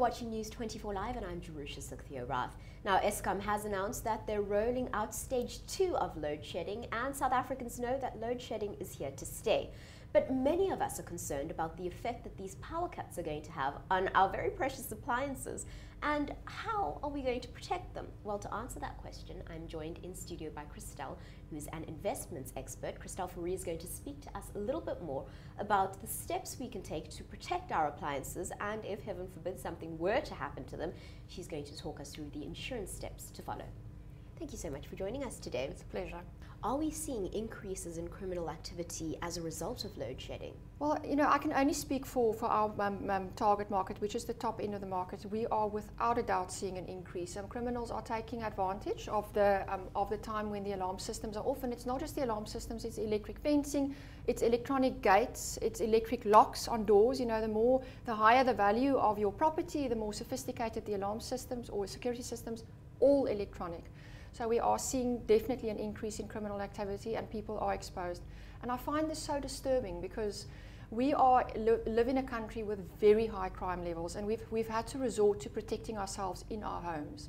you're watching News 24 Live and I'm Jerusha Sukhthio-Rath. Now, Eskom has announced that they're rolling out stage 2 of load shedding, and South Africans know that load shedding is here to stay. But many of us are concerned about the effect that these power cuts are going to have on our very precious appliances, and how are we going to protect them? Well, to answer that question, I'm joined in studio by Christelle, who's an investments expert. Christelle Fourie is going to speak to us a little bit more about the steps we can take to protect our appliances, and if heaven forbid something were to happen to them, she's going to talk us through the insurance steps to follow. Thank you so much for joining us today. It's a pleasure. Are we seeing increases in criminal activity as a result of load shedding? Well, you know, I can only speak for our target market, which is the top end of the market. We are without a doubt seeing an increase. Criminals are taking advantage of the time when the alarm systems are off, and it's not just the alarm systems, it's electric fencing, it's electronic gates, it's electric locks on doors. You know, the higher the value of your property, the more sophisticated the alarm systems or security systems, all electronic. So we are seeing definitely an increase in criminal activity, and people are exposed. And I find this so disturbing because we live in a country with very high crime levels, and we've had to resort to protecting ourselves in our homes.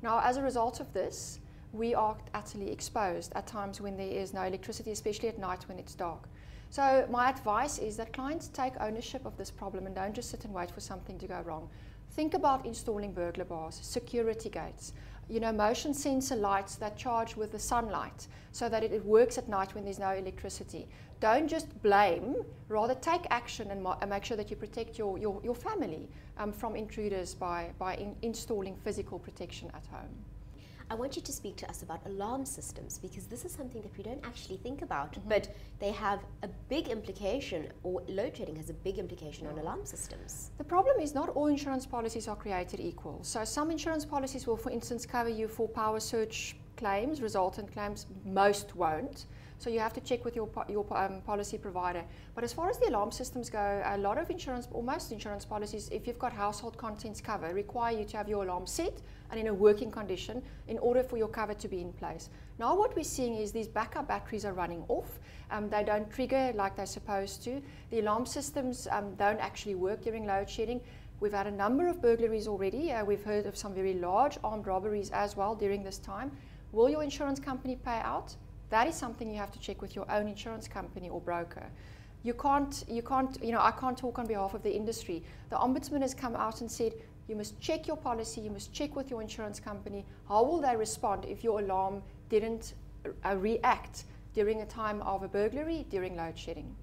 Now, as a result of this, we are utterly exposed at times when there is no electricity, especially at night when it's dark. So my advice is that clients take ownership of this problem and don't just sit and wait for something to go wrong. Think about installing burglar bars, security gates, you know, motion sensor lights that charge with the sunlight so that it works at night when there's no electricity. Don't just blame, rather take action and make sure that you protect your family from intruders by installing physical protection at home. I want you to speak to us about alarm systems, because this is something that we don't actually think about, but they have a big implication, or load shedding has a big implication on alarm systems. The problem is not all insurance policies are created equal. So some insurance policies will, for instance, cover you for power surge claims, resultant claims. Most won't. So you have to check with your policy provider. But as far as the alarm systems go, a lot of insurance, or most insurance policies, if you've got household contents cover, require you to have your alarm set and in a working condition in order for your cover to be in place. Now what we're seeing is these backup batteries are running off. They don't trigger like they're supposed to. The alarm systems don't actually work during load shedding. We've had a number of burglaries already. We've heard of some very large armed robberies as well during this time. Will your insurance company pay out? That is something you have to check with your own insurance company or broker. You can't, you know, I can't talk on behalf of the industry. The Ombudsman has come out and said, you must check your policy, you must check with your insurance company. How will they respond if your alarm didn't react during a time of a burglary, during load shedding?